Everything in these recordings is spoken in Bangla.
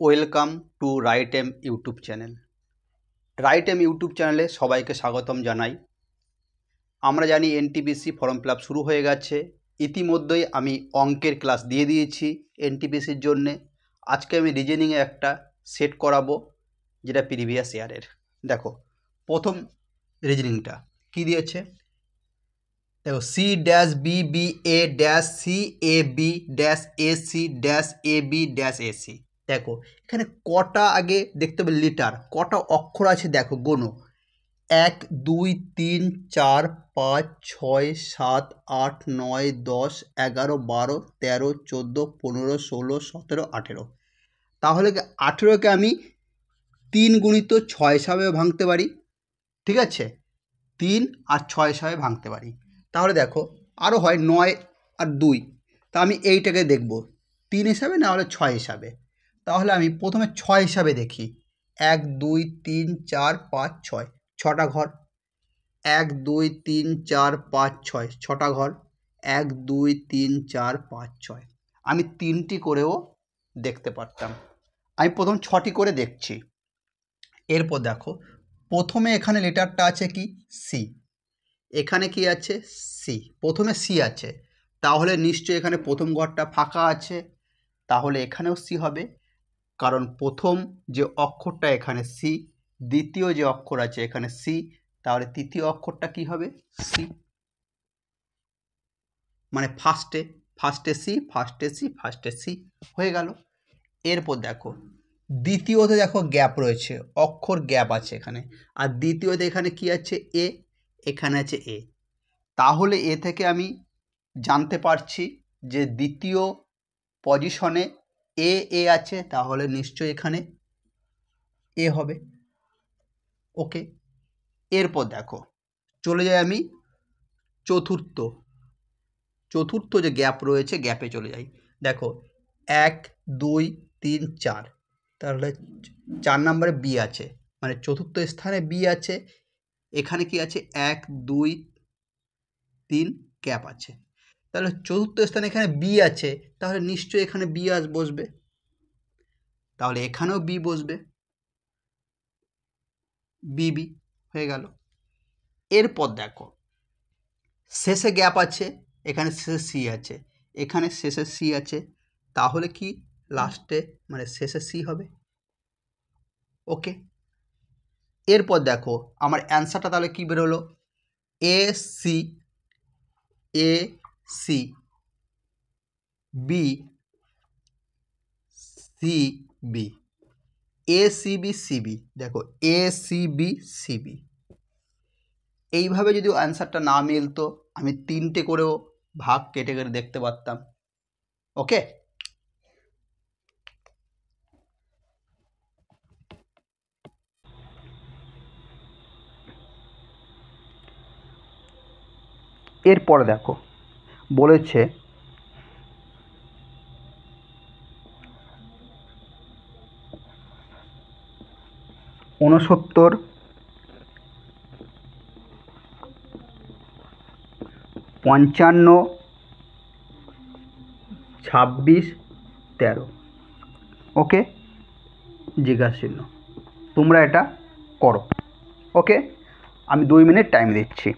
Welcome to Right M YouTube channel. Right M YouTube চ্যানেলে সবাইকে স্বাগতম জানাই। আমরা জানি এনটিপিসি ফর্ম ফিল আপ শুরু হয়ে গেছে। ইতিমধ্যেই আমি অঙ্কের ক্লাস দিয়ে দিয়েছি এনটিপিসির জন্যে। আজকে আমি রিজনিংয়ে একটা সেট করাবো, যেটা প্রিভিয়াস ইয়ারের। দেখো প্রথম রিজনিংটা কি দিয়েছে, দেখো C dash B B A dash C A B dash A C dash A B dash A C. দেখো এখানে কটা আগে দেখতে হবে লিটার, কটা অক্ষর আছে দেখো, গোনো 1 2 3 4 5 6 7 8 9 10 11 12 13 14 15 16 17 18। তাহলে 18কে আমি 3 গুণিত 6 হিসাবে ভাঙতে পারি, ঠিক আছে? 3 আর 6 হিসাবে ভাঙতে পারি। তাহলে দেখো আরও হয় 9 আর 2, তা আমি এইটাকে দেখব 3 হিসাবে না হলে 6 হিসাবে। তাহলে আমি প্রথমে 6 হিসাবে দেখি, 1 2 3 4 5 6, 6টা ঘর। 1 2 3 4 5 6, 6টা ঘর। 1 2 3 4 5 6, আমি 3টি করেও দেখতে পারতাম। আমি প্রথম 6টি করে দেখছি। এরপর দেখো প্রথমে এখানে লেটারটা আছে কি, সি। এখানে কি আছে, সি। প্রথমে সি আছে, তাহলে নিশ্চয়ই এখানে প্রথম ঘরটা ফাঁকা আছে, তাহলে এখানেও সি হবে, কারণ প্রথম যে অক্ষরটা এখানে সি, দ্বিতীয় যে অক্ষর আছে এখানে সি, তাহলে তৃতীয় অক্ষরটা কি হবে, সি। মানে ফার্স্টে সি হয়ে গেল। এরপর দেখো দ্বিতীয়তে দেখো গ্যাপ রয়েছে, অক্ষর গ্যাপ আছে এখানে, আর দ্বিতীয়তে এখানে কি আছে, এ। এখানে আছে এ, তাহলে এ থেকে আমি জানতে পারছি যে দ্বিতীয় পজিশনে এ আছে, তাহলে নিশ্চয়ই এখানে এ হবে। ওকে, এরপর দেখো চলে যাই আমি চতুর্থ যে গ্যাপ রয়েছে, গ্যাপে চলে যাই। দেখো 1 2 3 4, তাহলে 4 নম্বরে বি আছে, মানে চতুর্থ স্থানে বি আছে। এখানে কি আছে, 1 2 3 গ্যাপ আছে, তাহলে চতুর্থ স্থানে এখানে বি আছে, তাহলে নিশ্চয়ই এখানে বি বসবে, তাহলে এখানেও বি বসবে, বি হয়ে গেল। এরপর দেখো শেষে গ্যাপ আছে, এখানে শেষে সি আছে, এখানে শেষে সি আছে, তাহলে কি লাস্টে মানে শেষে সি হবে। ওকে, এরপর দেখো আমার অ্যান্সারটা তাহলে কি বেরোলো, A C B C B, A C B C B. দেখো A C B C B, এইভাবে যদি অ্যান্সারটা না মিলতো আমি 3টে করেও ভাগ কেটে কেটে দেখতে পারতাম। ওকে, এরপরে দেখো বলেছে 69 55 26 13। ওকে, জিজ্ঞাসা চিহ্ন, তোমরা এটা করো। ওকে, আমি 2 মিনিট টাইম দিচ্ছি।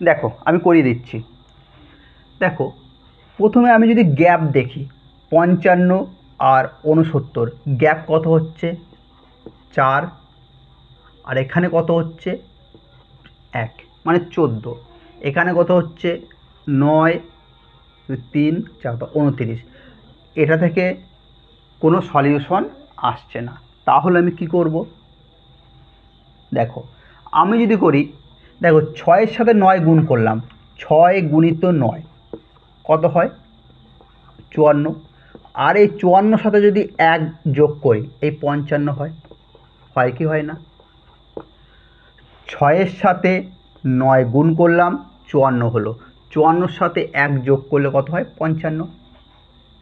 দেখো আমি করিয়ে দিচ্ছি। দেখো প্রথমে আমি যদি গ্যাপ দেখি, 55 আর 69 গ্যাপ কত হচ্ছে, 4, আর এখানে কত হচ্ছে 1, মানে 14। এখানে কত হচ্ছে 9 3 4 29। এটা থেকে কোনো সলিউশন আসছে না, তাহলে আমি কি করব, দেখো আমি যদি করি, দেখো 6-এর সাথে 9 গুণ করলাম, 6 গুণিত 9 কত হয় 54, আর এই 54 সাথে যদি 1 যোগ করি এই 55 হয়, হয় কি হয় না? 6-এর সাথে 9 গুণ করলাম 54 হলো, 54 সাথে 1 যোগ করলে কত হয় 55।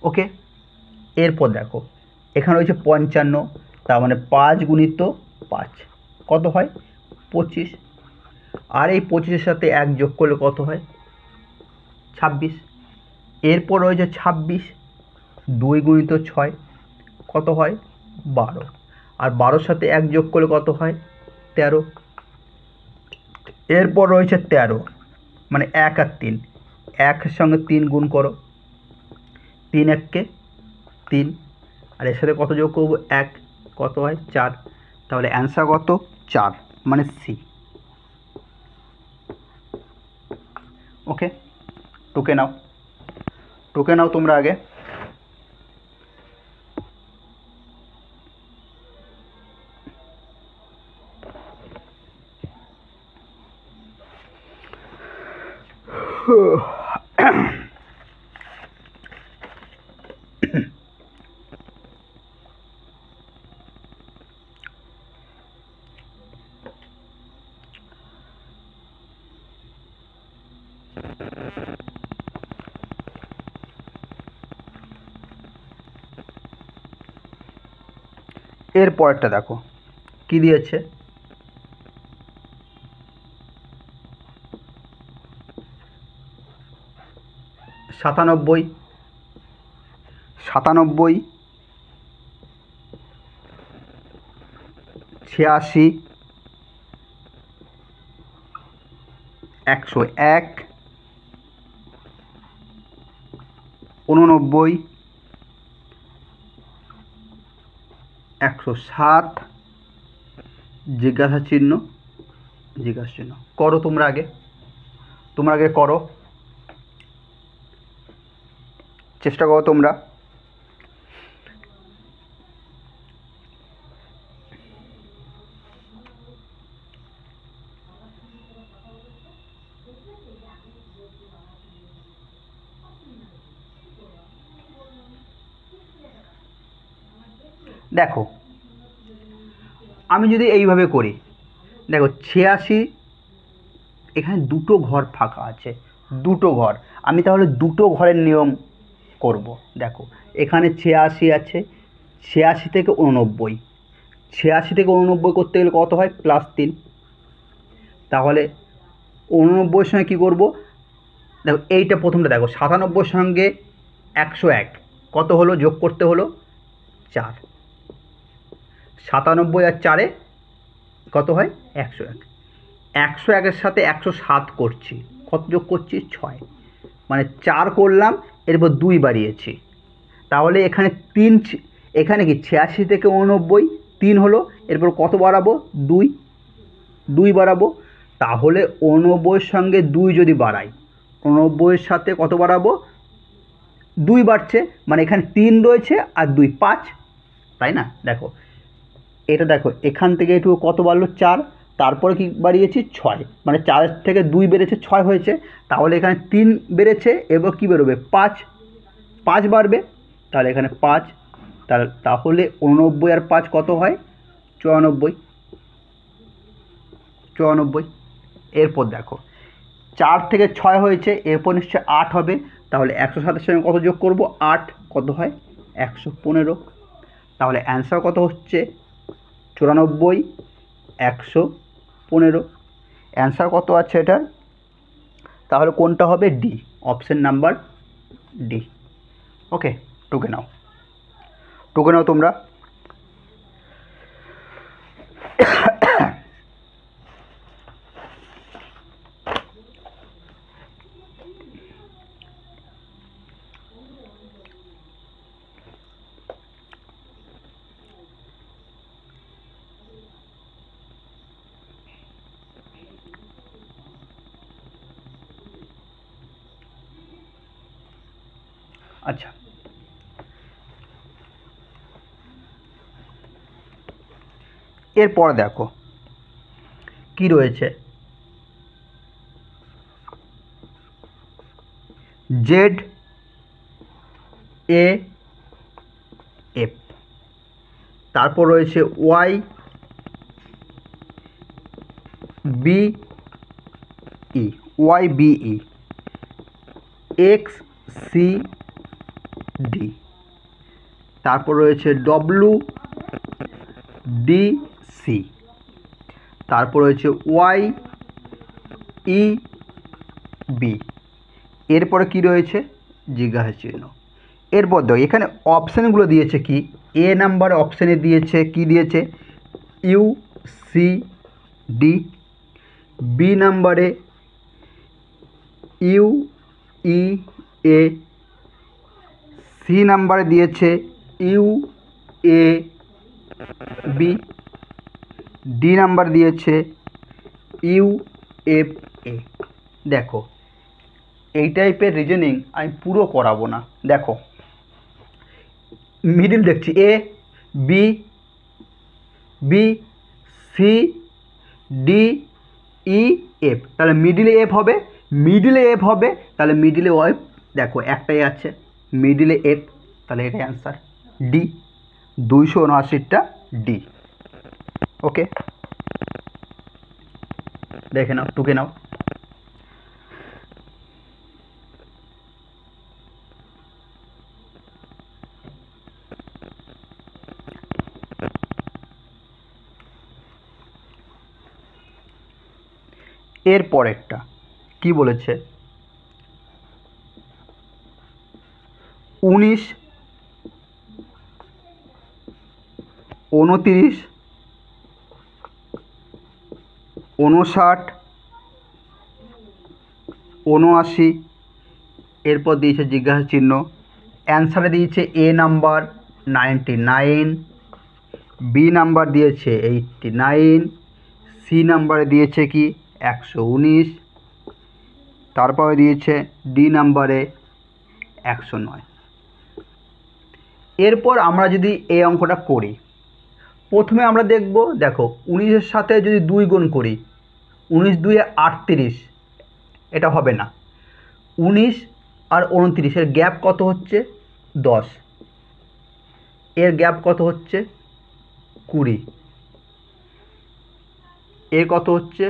ওকে, এরপর দেখো এখানে রয়েছে 55, তার মানে 5 গুণিত 5 কত হয় 25, আর এই 25-এর সাথে 1 যোগ করলে কত হয় 26। এরপর রয়েছে 26, 2 গুণিত 6 কত হয় 12, আর 12-র সাথে 1 যোগ করলে কত হয় 13। এরপর রয়েছে 13, মানে 1 আর 3, 1-এর সঙ্গে 3 গুণ করো, 3 1-কে 3, আর এর সাথে কত যোগ করবো 1, কত হয় 4। তাহলে অ্যান্সার কত 4, মানে সি। ওকে, টুকে নাও তোমরা আগে। এর পরেরটা দেখো কি দিয়েছে, 97, 86, 101, 89, 107, জিজ্ঞাসা চিহ্ন করো তোমরা আগে করো, চেষ্টা করো তোমরা। দেখো আমি যদি এইভাবে করি, দেখো 86, এখানে দুটো ঘর ফাঁকা আছে, দুটো ঘর, আমি তাহলে দুটো ঘরের নিয়ম করব। দেখো এখানে 86 আছে, 86 থেকে 89, 86 থেকে 89 করতে গেলে কত হয় +3, তাহলে 89-এর সঙ্গে কী করবো, দেখো এইটা প্রথমটা দেখো 97-এর সঙ্গে 101 কত হলো, যোগ করতে হলো 4, 97 আর 4-এ কত হয় 101, 101-এর সাথে 107 করছি, কত যোগ করছি 6, মানে 4 করলাম, এরপর 2 বাড়িয়েছি, তাহলে এখানে 3, এখানে কি 86 থেকে 89 3 হলো, এরপর কত বাড়াবো 2 বাড়াবো, তাহলে 89-এর সঙ্গে 2 যদি বাড়াই, 89-এর সাথে কত বাড়াবো 2 বাড়ছে, মানে এখানে 3 রয়েছে আর 2 5, তাই না। দেখো এটা দেখো এখান থেকে একটু কত বাড়লো 4, তারপরে কি বাড়িয়েছি 6, মানে 4 থেকে 2 বেড়েছে 6 হয়েছে, তাহলে এখানে 3 বেড়েছে, এবার কী বেরোবে 5 বাড়বে, তাহলে এখানে 5, তাহলে 89 আর 5 কত হয় 94। এরপর দেখো 4 থেকে 6 হয়েছে, এরপর নিশ্চয়ই 8 হবে, তাহলে 107-এর সঙ্গে কত যোগ করব 8, কত হয় 115, তাহলে অ্যান্সার কত হচ্ছে 94, 115, অ্যান্সার কত আছে এটার, তাহলে কোনটা হবে ডি, অপশন নাম্বার ডি। ওকে, টুকে নাও তোমরা। আচ্ছা, এরপর দেখো কি রয়েছে, ZAF, তারপর রয়েছে YBE, এক্স সি ডি, তারপর রয়েছে ডব্লু ডি সি, তারপর রয়েছে ওয়াই ই বি, এরপরে কি রয়েছে জিজ্ঞাসা চিহ্ন। এরপর দেখো এখানে অপশানগুলো দিয়েছে কি, এ নাম্বার অপশানে দিয়েছে কি দিয়েছে ইউ সি ডি, বি নাম্বারে ইউ ই এ, সি নাম্বারে দিয়েছে U A B, D number দিয়েছে ইউ এফ এ। দেখো এই টাইপের রিজনিং আমি পুরো করাবো না। দেখো মিডিল দেখছি A B, B C D E F, তাহলে মিডিলে এফ হবে, মিডিলে এফ হবে, তাহলে মিডিলে ওয়েফ দেখো একটাই আছে মিডিলে এফ, তাহলে এটাই অ্যান্সার ডি, 279টা ডি। ওকে দেখে নাও, টুকে নাও। এর পরেরটা কি বলেছে 19, 29, 59, 79, এরপর দিয়েছে জিজ্ঞাসা চিহ্ন, অ্যান্সারে দিয়েছে এ নাম্বার 99, বি নাম্বার দিয়েছে 89, সি নাম্বারে দিয়েছে কি 119, তারপরে দিয়েছে ডি নাম্বারে 109। এরপর আমরা যদি এই অঙ্কটা করি, প্রথমে আমরা দেখব, দেখো 19-এর সাথে যদি 2 গুণ করি, 19 2 38, এটা হবে না। 19 আর 29 এর গ্যাপ কত হচ্ছে 10, এর গ্যাপ কত হচ্ছে 20, এর কত হচ্ছে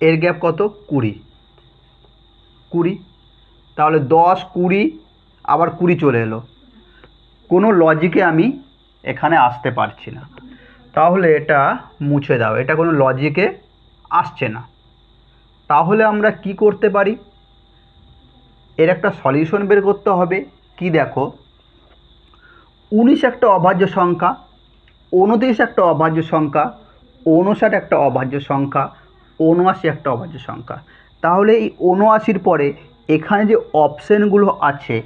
এর গ্যাপ কত 20, 20, তাহলে 10 20 আবার 20 চলে এলো, কোনো লজিকে আমি এখানে আসতে পারছি না, তাহলে এটা মুছে দাও, এটা কোনো লজিকে আসছে না। তাহলে আমরা কি করতে পারি, এর একটা সলিউশন বের করতে হবে। কি দেখো 19 একটা অভাজ্য সংখ্যা, 29 একটা অভাজ্য সংখ্যা, 59 একটা অভাজ্য সংখ্যা, 79 একটা অভাজ্য সংখ্যা, তাহলে এই 79-র পরে এখানে যে অপশানগুলো আছে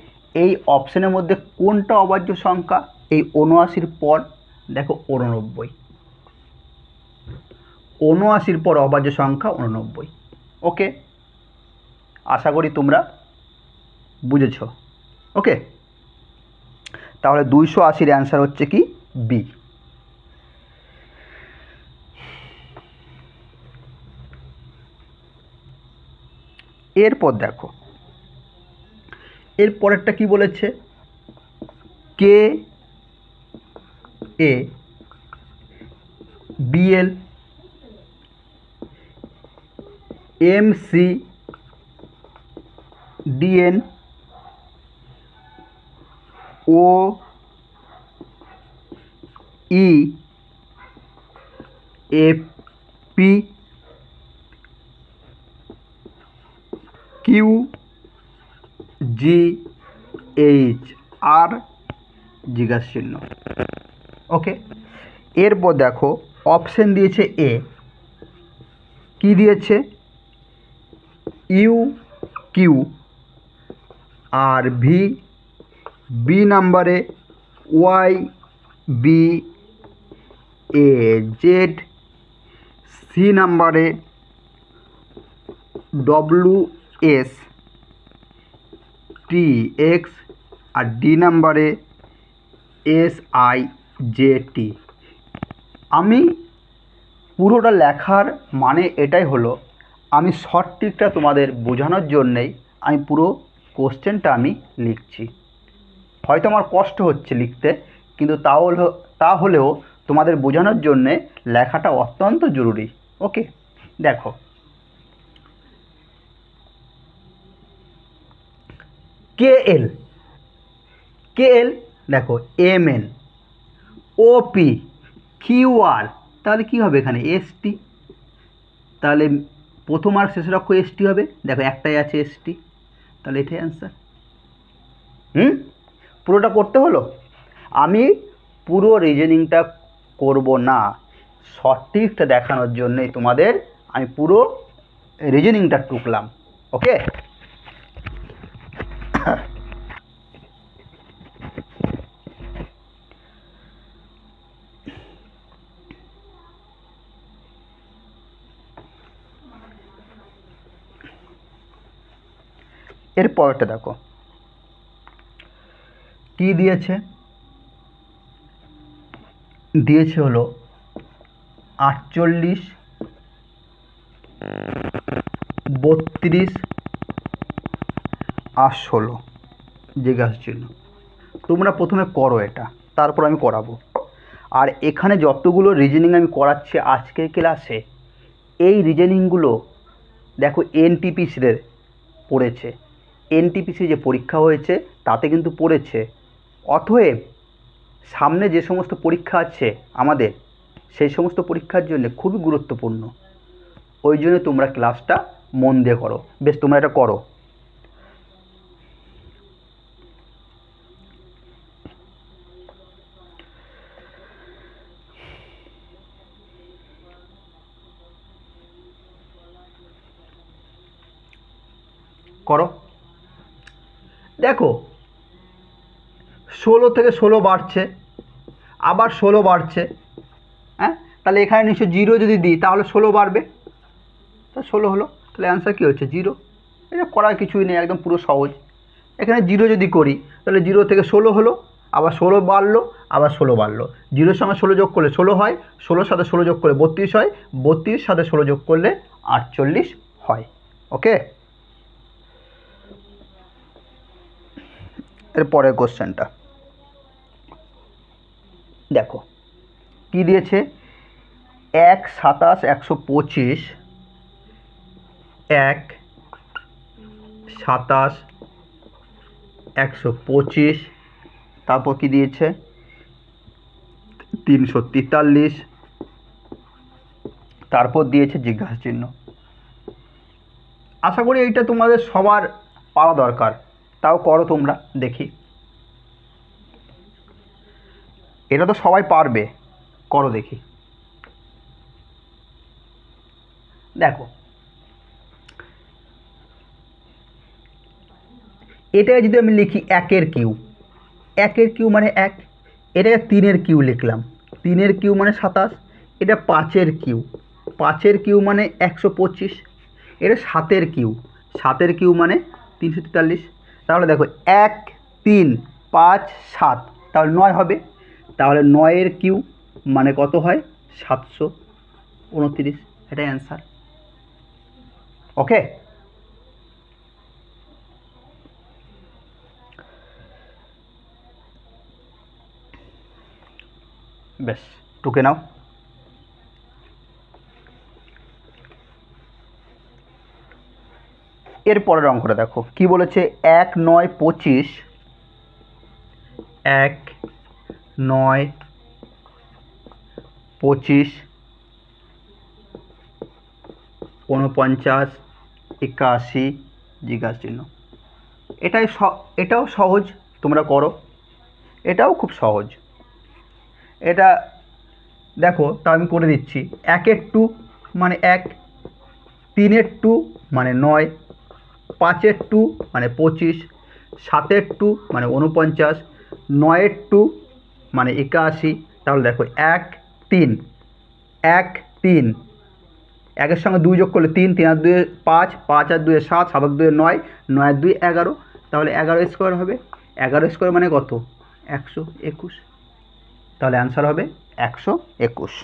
এই অপশানের মধ্যে কোনটা অভাজ্য সংখ্যা, এই 79-র পর দেখো 89, 79-র পর অভাজ্য সংখ্যা 89। ওকে, আশা করি তোমরা বুঝেছ। ওকে, তাহলে 280-র অ্যান্সার হচ্ছে কি বি। এরপর দেখো এর পরেরটা কি বলেছে, K A BL M C DN O E F P Q G H R জিজ্ঞাসা চিহ্ন। ওকে, এরপর দেখো অপশান দিয়েছে এ, কি দিয়েছে U Q R V, B নাম্বারে Y B A Z, C নাম্বারে W S T X R D নাম্বারে এস আই জে টি। আমি পুরোটা লেখার মানে এটাই হলো, আমি শর্ট ট্রিকটা তোমাদের বোঝানোর জন্যেই আমি পুরো কোশ্চেনটা আমি লিখছি। হয়তো আমার কষ্ট হচ্ছে লিখতে, কিন্তু তাহলেও তোমাদের বোঝানোর জন্যে লেখাটা অত্যন্ত জরুরি। ওকে, দেখো KL, KL দেখো MN, OP, QR, তাহলে কি হবে এখানে ST, তাহলে প্রথম আর শেষের অক্ষর ST হবে, দেখো একটাই আছে ST, তাহলে এটাই অ্যান্সার। পুরোটা করতে হলো, আমি পুরো রিজনিংটা করব না, সঠিকটা দেখানোর জন্যই তোমাদের আমি পুরো রিজনিংটা টুকলাম। ওকে, এর পরেরটা দেখো কি দিয়েছে, দিয়েছে হলো 48, 32 আর 16 জিজ্ঞাসা চিহ্ন। তোমরা প্রথমে করো এটা, তারপর আমি করাবো। আর এখানে যতগুলো রিজনিং আমি করাচ্ছি আজকের ক্লাসে, এই রিজনিংগুলো দেখো এনটিপিসিদের পড়েছে, এনটিপিসি যে পরীক্ষা হয়েছে তাতে কিন্তু পড়েছে। অতএব সামনে যে সমস্ত পরীক্ষা আছে আমাদের, সেই সমস্ত পরীক্ষার জন্য খুবই গুরুত্বপূর্ণ। ওই জন্য তোমরা ক্লাসটা মন দিয়ে করো। বেশ, তোমরা এটা করো। করো, দেখো 16 থেকে 16 বাড়ছে, আবার 16 বাড়ছে, হ্যাঁ, তাহলে এখানে নিশ্চয় 0 যদি দিই তাহলে 16 বাড়বে, তা 16 হলো, তাহলে অ্যান্সার কী হচ্ছে 0। এটা করার কিছুই নেই, একদম পুরো সহজ। এখানে 0 যদি করি তাহলে 0 থেকে 16 হলো, আবার 16 বাড়লো, আবার 16 বাড়লো, 0-র সঙ্গে 16 যোগ করলে 16 হয়, 16-র সাথে 16 যোগ করলে 32 হয়, 32-র সাথে 16 যোগ করলে 48 হয়। ওকে, এর পরের কোশ্চেনটা দেখো কি দিয়েছে, 1, 27, 125, 1, 27, 125, তারপর কি দিয়েছে 343, তারপর দিয়েছে জিজ্ঞাসা চিহ্ন। আশা করি এইটা তোমাদের সবার পারা দরকার, তাও করো তোমরা দেখি। এটা তো সবাই পারবে, করো দেখি। দেখো এটা যদি আমি লিখি 1-এর কিউ, 1-এর কিউ মানে 1, এটাকে 3-এর কিউ লিখলাম, 3-এর কিউ মানে 27, এটা 5-এর কিউ, 5-এর কিউ মানে 125, এটা 7-এর কিউ, 7-এর কিউ মানে 343। তাহলে দেখো 1, 3, 5, 7, তাহলে 9 হবে, তাহলে 9-এর কিউ মানে কত হয় 729, এটাই অ্যান্সার। ওকে, বেশ টুকে নাও। এর পরের অঙ্কটা দেখো কি বলেছে, 1, 9, 25, 1, 9, 25, 49, 81 জিজ্ঞাসা চিহ্ন। এটাও সহজ, তোমরা করো, এটাও খুব সহজ। এটা দেখো তা আমি করে দিচ্ছি, 1-এর 2 মানে 1, 3-এর 2 মানে 9, 5-এর 2 মানে 25, 7-এর 2 মানে 49, 9-এর 2 মানে 81। তাহলে দেখো 1, 3, 1, 3, 1-এর সঙ্গে 2 যোগ করলে 3, 3 আর 2 5, 5 আর 2 7, 7 আর 2 9, 9 আর 2 11, তাহলে 11 স্কোয়ার হবে, 11 স্কোয়ার মানে কত 121, তাহলে অ্যান্সার হবে 121।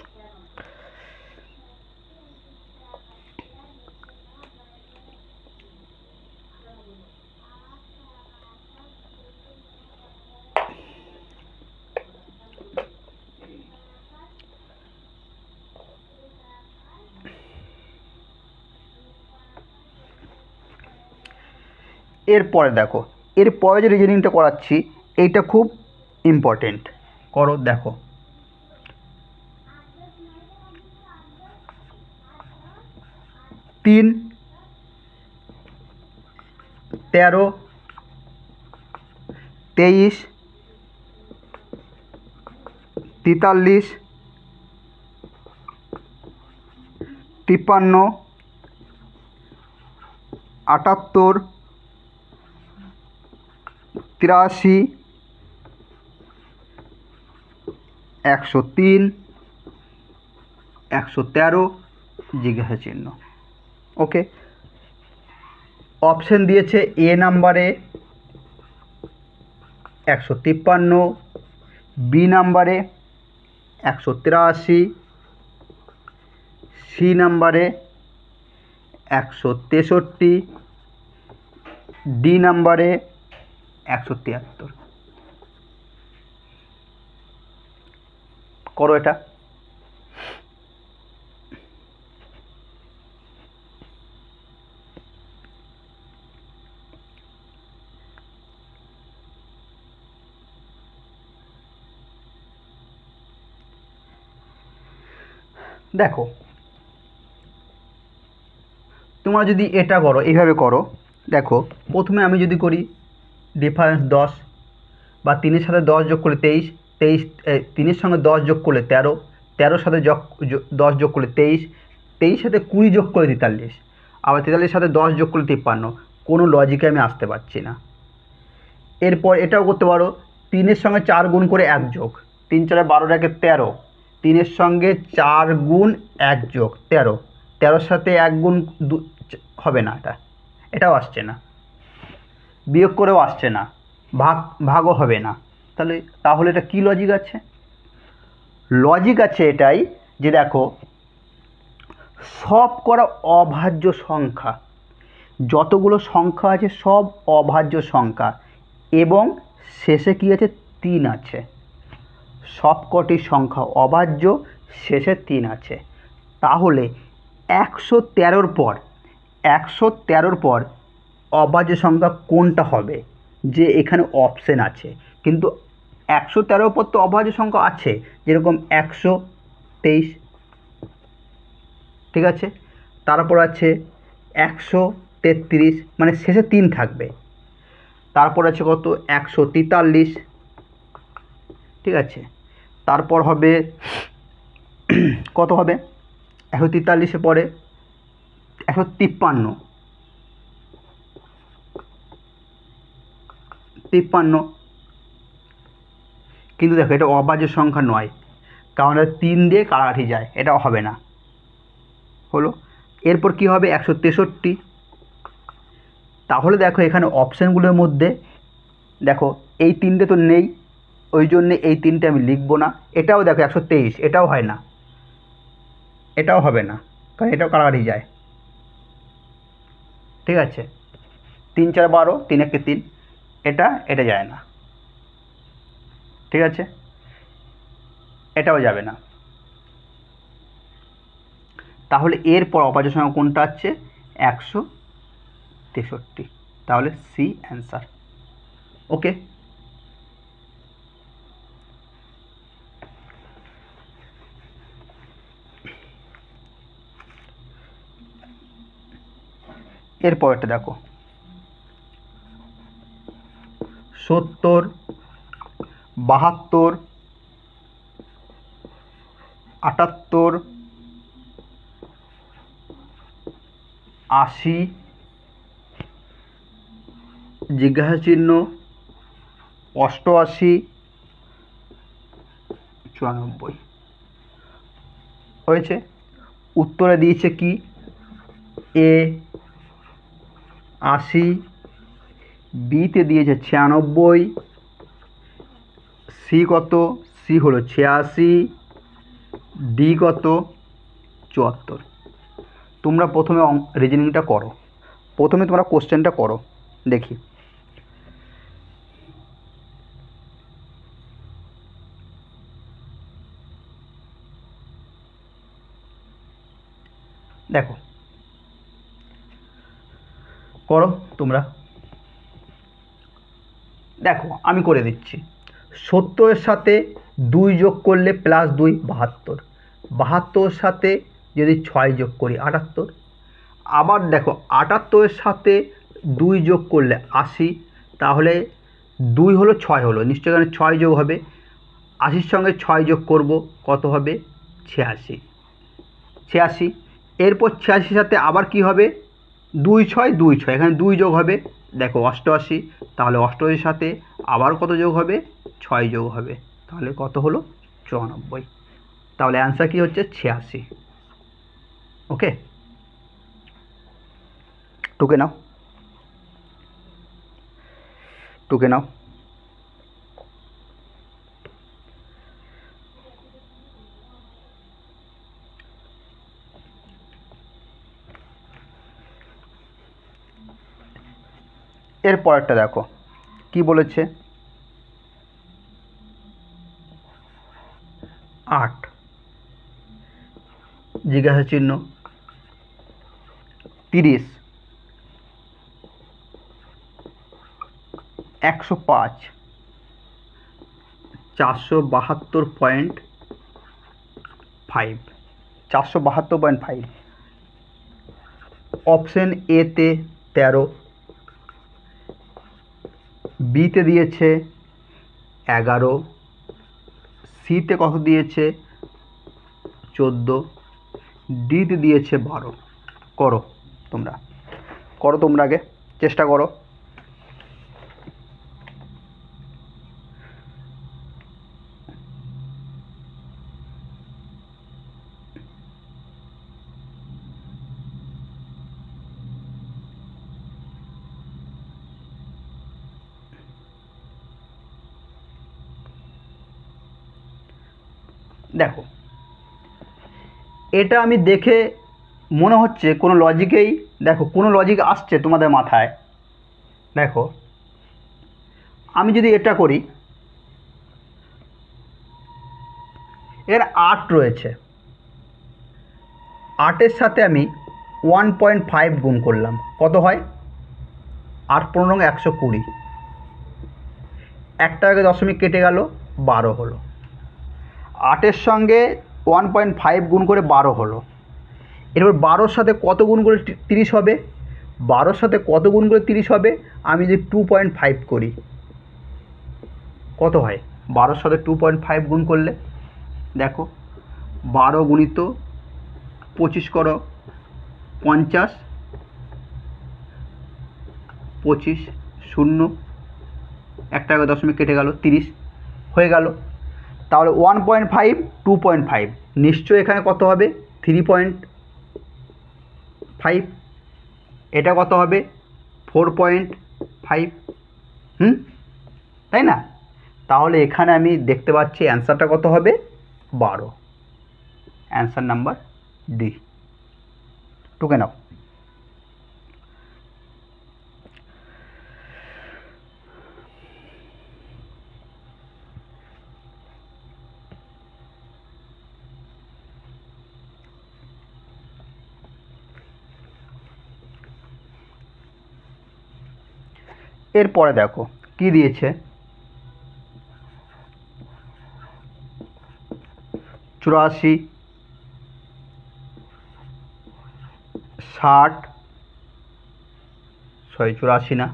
এরপরে দেখো, এরপরে যে রিজনিংটা করাচ্ছি এইটা খুব ইম্পর্টেন্ট। করো, দেখো 3, 13, 23, 43, 53, 78, 83, 103, 113 জিজ্ঞাসা চিহ্ন। ওকে, অপশান দিয়েছে এ নাম্বারে 153, বি নাম্বারে 183, সি নাম্বারে 163, ডি নাম্বারে 173। করো এটা। দেখো, তোমরা যদি এটা করো, এইভাবে করো, দেখো প্রথমে আমি যদি করি ডিফারেন্স 10, বা 3-এর সাথে 10 যোগ করলে 23, 3-এর সঙ্গে 10 যোগ করলে 13, 13-র সাথে 10 যোগ করলে 23, 23 সাথে 20 যোগ করে 43, আবার 43-এর সাথে 10 যোগ করলে 53। কোনো লজিকে আমি আসতে পারছি না। এরপর এটাও করতে পারো, 3-এর সঙ্গে 4 গুণ করে 1 যোগ, 3 4 12 একে 13, 3-এর সঙ্গে 4 গুণ 1 যোগ 13, 13-র সাথে 1 গুণ হবে না, এটাও আসছে না, বিয়োগ করেও আসছে না, ভাগও হবে না। তাহলে এটা কি লজিক আছে? লজিক আছে এটাই যে দেখো, সব করা অভাজ্য সংখ্যা, যতগুলো সংখ্যা আছে সব অভাজ্য সংখ্যা, এবং শেষে কি আছে? 3 আছে। সবকটি সংখ্যা অভাজ্য, শেষে 3 আছে। তাহলে 113-র পর 113-র পর অভাজ্য সংখ্যা কোনটা হবে? যে এখানে অপশান আছে, কিন্তু 113-র পর তো অভাজ্য সংখ্যা আছে, যেরকম 123, ঠিক আছে, তারপর আছে 133, মানে শেষে 3 থাকবে। তারপর আছে কত? 143, ঠিক আছে, তারপর হবে কত হবে? 143-এর পরে 153, 53। কিন্তু দেখো এটা অভাজ্য সংখ্যা নয়, কারণ এটা 3 দিয়ে কাটাকাটি যায়, এটাও হবে না। হলো, এরপর কি হবে? 163। তাহলে দেখো এখানে অপশানগুলোর মধ্যে দেখো এই 3টে তো নেই, ওই জন্যে এই 3টে আমি লিখব না। এটাও দেখো 123, এটাও হয় না, এটাও হবে না, কারণ এটাও কাটাকাটি যায়, ঠিক আছে। 3 4 12, 3 1 3, এটা যায় না, ঠিক আছে, এটাও যাবে না। তাহলে এরপর অভাজ্য সংখ্যা কোনটা আছে? 163। তাহলে সি অ্যান্সার। ওকে, এরপরটা দেখো, 70, 72, 78, 80 জিজ্ঞাসা চিহ্ন, 88, 94 হয়েছে। উত্তরে দিয়েছে কি? এ 80, বিতে দিয়েছে 96, সি কত? সি হলো 86, ডি কত? 74। তোমরা প্রথমে রিজনিংটা করো, প্রথমে তোমরা কোশ্চেনটা করো, দেখি। দেখো, করো তোমরা। দেখো আমি করে দিচ্ছি। 70-এর সাথে 2 যোগ করলে +2 72, 72-এর সাথে যদি 6 যোগ করি 78, আবার দেখো 78-এর সাথে 2 যোগ করলে 80, তাহলে 2 হলো 6 হলো, নিশ্চয়ই এখানে 6 যোগ হবে। 80-র সঙ্গে 6 যোগ করব, কত হবে? 86। 86, এরপর 86-র সাথে আবার কি হবে? 2 6 2 6, এখানে 2 যোগ হবে, দেখো 88, তাহলে 88-এর সাথে আবার কত যোগ হবে? 6 যোগ হবে, তাহলে কত হলো? 94। তাহলে অ্যান্সার কি হচ্ছে? 86। ওকে, টুকে নাও, টুকে নাও। এর পরেরটা দেখো কি বলেছে, 8 জিজ্ঞাসা চিহ্ন, 30, 105, 472.5, 472.5। অপশন এতে 13, বিতে দিয়েছে 11, সিতে কত দিয়েছে? 14, ডিতে দিয়েছে 12। করো তোমরা, করো তোমরা, আগে চেষ্টা করো। দেখো এটা আমি দেখে মনে হচ্ছে কোনো লজিকেই, দেখো কোনো লজিক আসছে তোমাদের মাথায়। দেখো আমি যদি এটা করি, এর 8 রয়েছে, 8-এর সাথে আমি 1.5 গুণ করলাম, কত হয়? 8 15 120, একটা আগে দশমিক কেটে গেল, 12 হলো। 8-এর সঙ্গে 1.5 গুণ করে 12 হলো। এরপর 12-র সাথে কত গুণ করে 30 হবে? 12-র সাথে কত গুণ করে 30 হবে? আমি যদি 2.5 করি, কত হয়? 12-র সাথে 2.5 গুণ করলে দেখো 12 গুণিত 25 করো, 50, 25, 0, একটা আগে দশমিক কেটে গেল, 30 হয়ে গেল। তাহলে 1.5 2.5, নিশ্চয়ই এখানে কত হবে? 3.5। এটা কত হবে? 4.5। তাই না? তাহলে এখানে আমি দেখতে পাচ্ছি অ্যান্সারটা কত হবে? 12। অ্যান্সার নাম্বার ডি, টুকে নাও। এরপরে দেখো কি দিয়েছে, 84, 60, 84 না,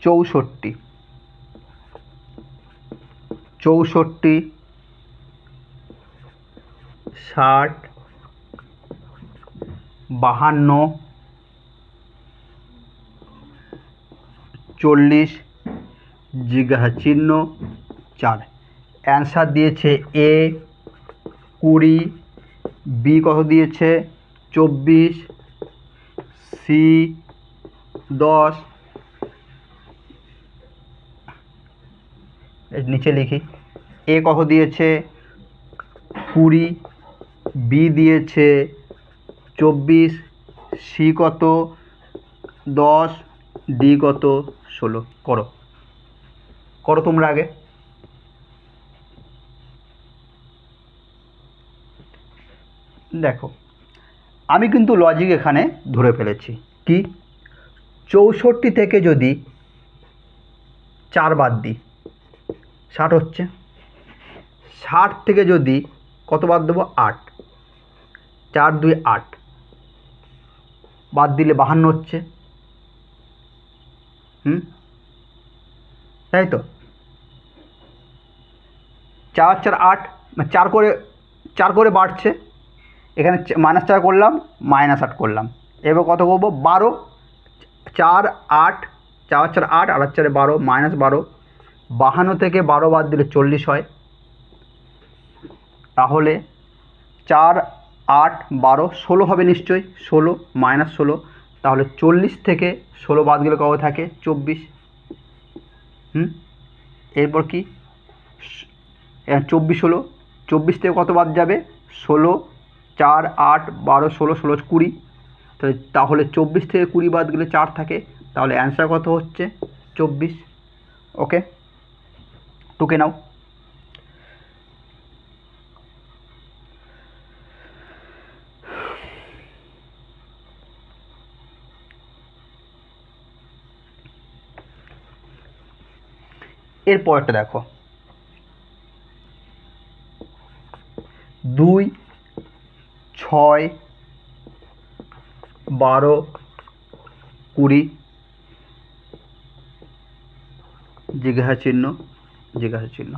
64, 64, 60, 52, 40, জিজ্ঞাসা চিহ্ন 4। অ্যান্সার দিয়েছে এ 20, বি কত দিয়েছে? 24, সি 10, নিচে লিখি, এ কত দিয়েছে? 20, বি দিয়েছে 24, সি কত? 10, ডি কত? 16। করো, করো তোমরা আগে। দেখো আমি কিন্তু লজিক এখানে ধরে ফেলেছি। কি? 64 থেকে যদি 4 বাদ দিই 60 হচ্ছে। 60 থেকে যদি কত বাদ দেবো 8, 4 2 8, বাদ দিলে 52 হচ্ছে। তাই তো 4 4 8, 4 করে বাড়ছে, এখানে -4 করলাম, -8 করলাম। এবার কত করবো 12, 4 8, 4 4 8, 8 4 12, -12। 52 থেকে 12 বাদ দিলে 40 হয়। তাহলে 4 8 12 16 হবে নিশ্চয়ই, 16 -16। তাহলে 40 থেকে 16 বাদ গেলে কত থাকে 24। এরপর কি 24 হলো, 24 থেকে কত বাদ যাবে 16, 4 8 12 16, 16 20। তাহলে 24 থেকে 20 বাদ গেলে 4 থাকে, তাহলে অ্যান্সার কত হচ্ছে 24। ওকে, টুকে নাও। এর পরেরটা দেখো, 2 6 12 20 জিজ্ঞাসা চিহ্ন জিজ্ঞাসা চিহ্ন।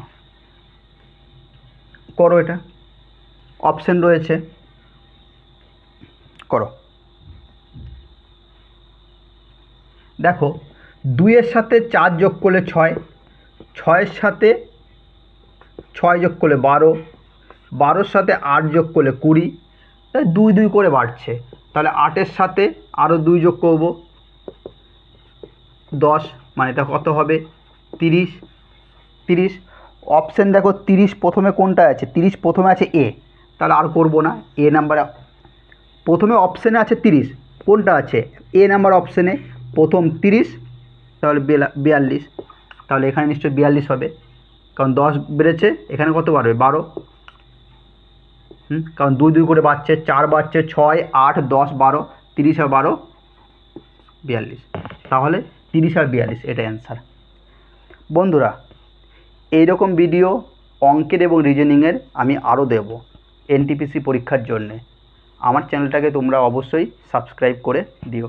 করো, এটা অপশন রয়েছে, করো। দেখো 2-এর সাথে 4 যোগ করলে 6, 6-এর সাথে 6 যোগ করলে 12, 12-এর সাথে 8 যোগ করলে 20, 2 2 করে বাড়ছে। তাহলে 8-এর সাথে আরও 2 যোগ করব 10, মানে এটা কত হবে 30। 30 অপশান দেখো, 30 প্রথমে কোনটা আছে, 30 প্রথমে আছে এ, তাহলে আর করব না। এ নাম্বারে প্রথমে অপশানে আছে 30, কোনটা আছে এ নাম্বার অপশানে প্রথম 30, তাহলে 42। তাহলে এখানে নিশ্চয়ই 42 হবে, কারণ 10 বেড়েছে, এখানে কত বাড়বে 12। কারণ 2 2 করে বাড়ছে, 4 বাড়ছে, 6 8 10 12, 30 আর 12 42। তাহলে 30 আর 42 এটা অ্যান্সার। বন্ধুরা, এইরকম ভিডিও অঙ্কের এবং রিজনিংয়ের আমি আরও দেব এনটিপিসি পরীক্ষার জন্যে। আমার চ্যানেলটাকে তোমরা অবশ্যই সাবস্ক্রাইব করে দিও।